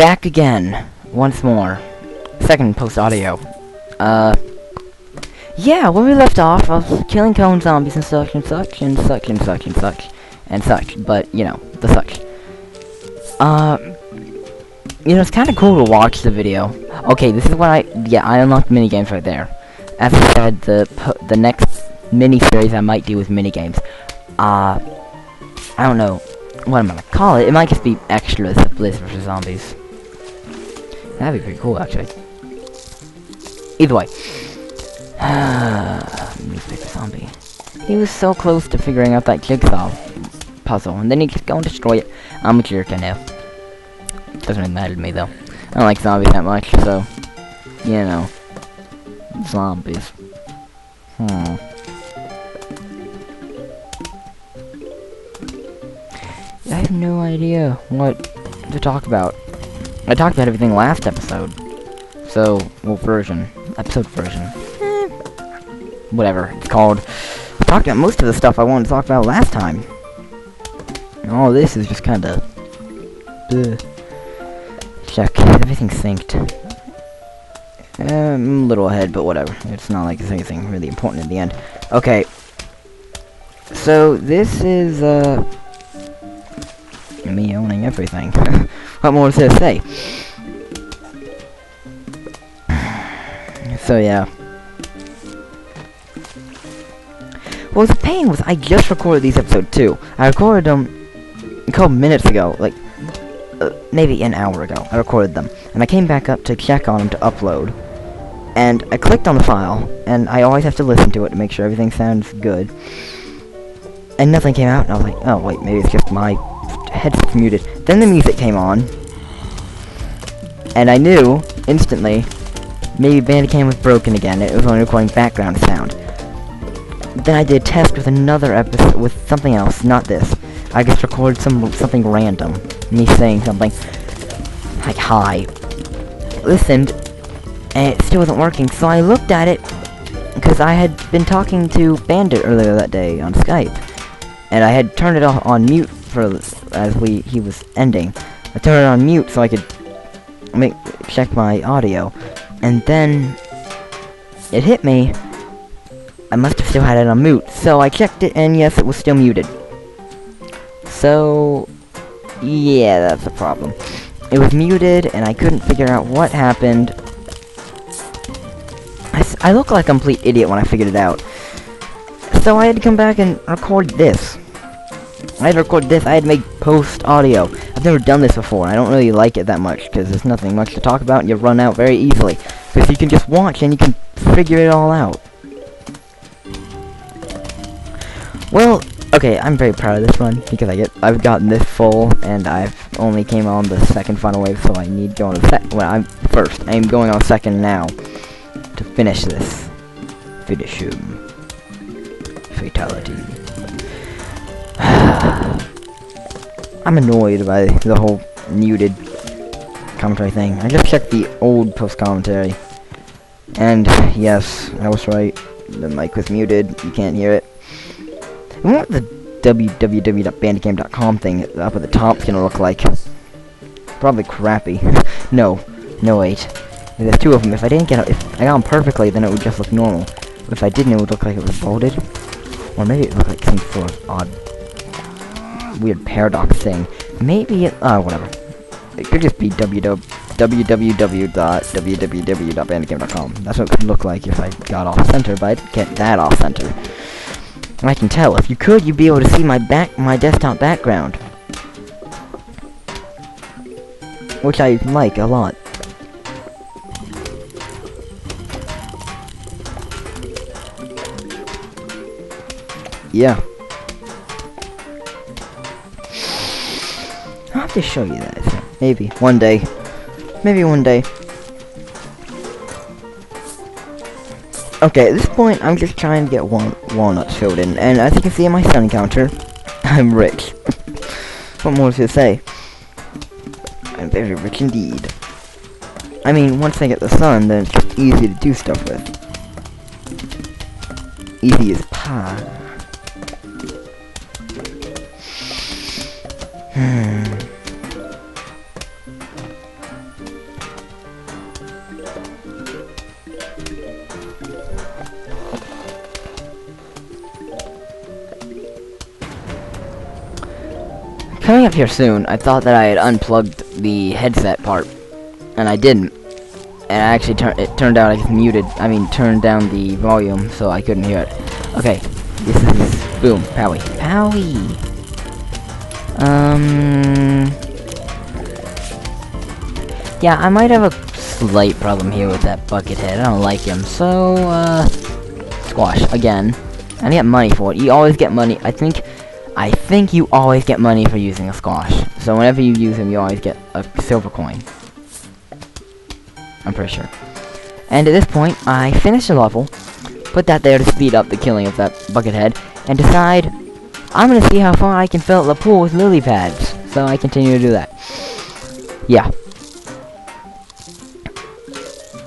back again, once more. Second post-audio. Yeah, where we left off, I was killing cone zombies and such and such and such and such and such and such, but, you know, the such. You know, it's kind of cool to watch the video. Okay, this is what I unlocked minigames right there. As I said, the next mini-series I might do with minigames. I don't know what I'm gonna call it. It might just be extras of Blizzz vs. Zombies. That'd be pretty cool, actually. Either way. Newspaper zombie. He was so close to figuring out that jigsaw puzzle, and then he just go and destroy it. I'm a jerk, I know. Doesn't really matter to me, though. I don't like zombies that much, so... You know. Zombies. I have no idea what to talk about. I talked about everything last episode. So, well, episode version. Whatever it's called. I talked about most of the stuff I wanted to talk about last time. And all this is just kinda... Check. Everything's synced. I'm a little ahead, but whatever. It's not like there's anything really important at the end. Okay. So, this is, me owning everything. What more is there to say? So, yeah. Well, the pain was I just recorded these episodes too. I recorded them a couple minutes ago, like, maybe an hour ago. I recorded them. And I came back up to check on them to upload. And I clicked on the file, and I always have to listen to it to make sure everything sounds good. And nothing came out, and I was like, oh, wait, maybe it's just my headset's muted. Then the music came on, and I knew, instantly, maybe Bandicam was broken again. It was only recording background sound. Then I did a test with another episode, with something else, not this. I just recorded something random. Me saying something, like, hi. Listened, and it still wasn't working, so I looked at it, because I had been talking to Bandit earlier that day on Skype, and I had turned it on mute as he was ending. I turned it on mute so I could check my audio, and then it hit me. I must have still had it on mute, so I checked it, and yes, it was still muted. So, yeah, that's a problem. It was muted, and I couldn't figure out what happened. I look like a complete idiot when I figured it out. So I had to come back and record this. I had to record this. I had to make post-audio. I've never done this before. I don't really like it that much, because there's nothing much to talk about, and you run out very easily. Because you can just watch, and you can figure it all out. Well, okay, I'm very proud of this run, because I've gotten this full, and I've only came on the second final wave, so I need to go on the first. I'm going on second now. To finish this. Finish him. Fatality. I'm annoyed by the whole muted commentary thing. I just checked the old post-commentary. And, yes, I was right. The mic was muted. You can't hear it. I wonder what the www.bandicam.com thing up at the top is gonna look like. Probably crappy. No, wait. There's two of them. If I got them perfectly, then it would just look normal. But if I didn't, it would look like it was bolded. Or maybe it looked like some sort of odd, weird paradox thing. Maybe it, whatever. It could just be www.bandicam.com. That's what it could look like if I got off center, but I didn't get that off center. And I can tell. If you could, you'd be able to see my desktop background. Which I like a lot. Yeah. I'll have to show you that, I think. Maybe. One day. Maybe one day. Okay, at this point, I'm just trying to get walnuts filled in. And as you can see in my sun counter, I'm rich. What more is there to say? I'm very rich indeed. I mean, once I get the sun, then it's just easy to do stuff with. Easy as pie. up here soon, I thought that I had unplugged the headset part, and I didn't. And I actually turned out I just turned down the volume so I couldn't hear it. Okay, this is boom, Powie. Powie. Yeah, I might have a slight problem here with that bucket head. I don't like him, so squash again. And I get money for it. You always get money. I think you always get money for using a squash. So whenever you use him, you always get a silver coin. I'm pretty sure. And at this point, I finish the level, put that there to speed up the killing of that bucket head, and decide I'm gonna see how far I can fill the pool with lily pads. So I continue to do that. Yeah.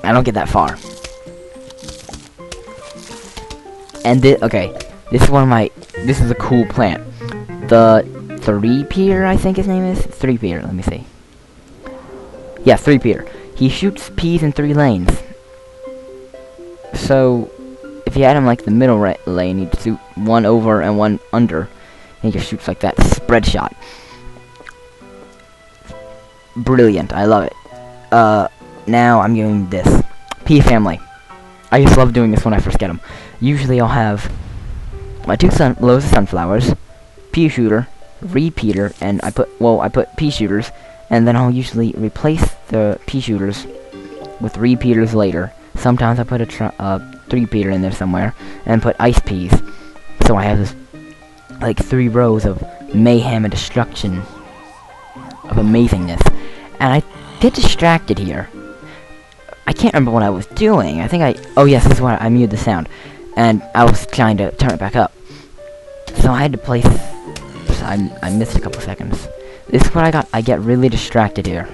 I don't get that far. And okay, this is a cool plant. The 3-peer, I think his name is? 3-peer, let me see. Yeah, 3-peer. He shoots peas in 3 lanes. So, if you had him like the middle lane, he'd shoot 1 over and 1 under. And he just shoots like that, spread shot. Brilliant, I love it. Now I'm doing this. Pea family. I just love doing this when I first get them. Usually I'll have my 2 lows of sunflowers, pea shooter, repeater, and I put pea shooters, and then I'll usually replace the pea shooters with repeaters later. Sometimes I put a 3-peater in there somewhere, and put ice peas. So I have this, like, 3 rows of mayhem and destruction, of amazingness. And I get distracted here. I can't remember what I was doing. I think oh yes, this is why I muted the sound. And I was trying to turn it back up. So I had to place, I missed a couple seconds. This is what I got. I get really distracted here.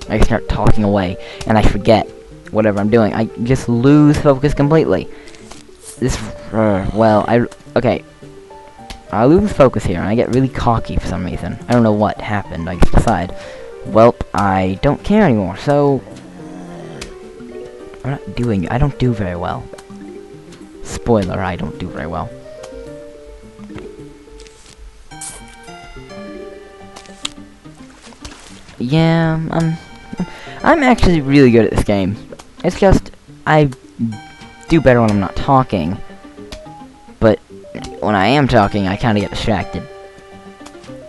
I start talking away, and I forget whatever I'm doing. I just lose focus completely. Okay. I lose focus here, and I get really cocky for some reason. I don't know what happened. I just decide, well, I don't care anymore, so I don't do very well. Spoiler, I don't do very well. Yeah, I'm actually really good at this game. It's just, I do better when I'm not talking. But when I am talking, I kind of get distracted.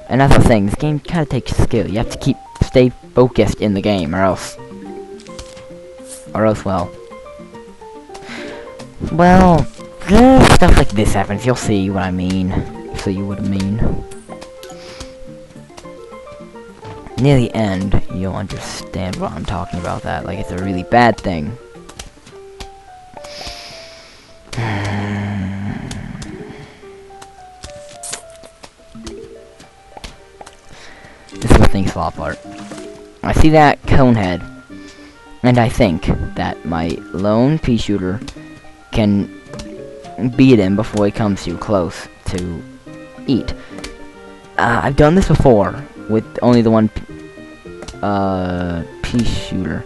And that's the thing, this game kind of takes skill. You have to stay focused in the game, or else, well, stuff like this happens. You'll see what I mean. Near the end, you'll understand what I'm talking about. That, like, it's a really bad thing. This is where things fall apart. I see that cone head, and I think that my lone pea shooter can beat him before he comes too close to eat. I've done this before with only the one pea shooter,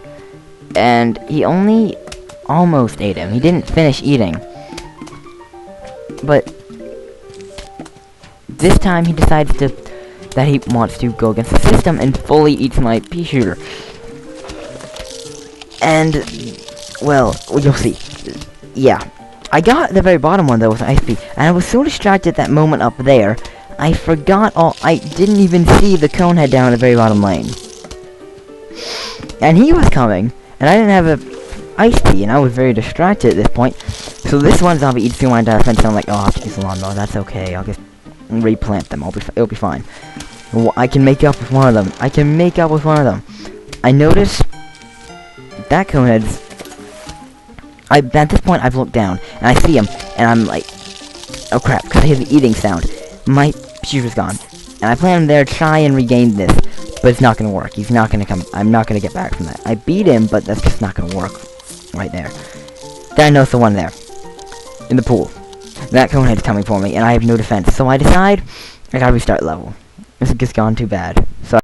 and he only almost ate him. He didn't finish eating, but this time he decides that he wants to go against the system and fully eats my pea shooter. And, well, you'll see. Yeah. I got the very bottom one, though, with an ice pea, and I was so distracted at that moment up there, I forgot I didn't even see the cone head down at the very bottom lane. And he was coming, and I didn't have a ice pea, and I was very distracted at this point. So this one zombie eats through my entire fence, and I'm like, oh, I'll have to use the lawnmower, that's okay, I'll just replant them, it'll be fine. I can make up with one of them. I noticed that cone head's, at this point I've looked down, and I see him, and I'm like, oh crap, because I hear the eating sound. My shooter's gone, and I plan there to try and regain this, but it's not gonna work. He's not gonna come. I'm not gonna get back from that. I beat him, but that's just not gonna work. Right there. Then I notice the one there, in the pool. That cone head's coming for me, and I have no defense. So I decide I gotta restart level. This has just gone too bad. So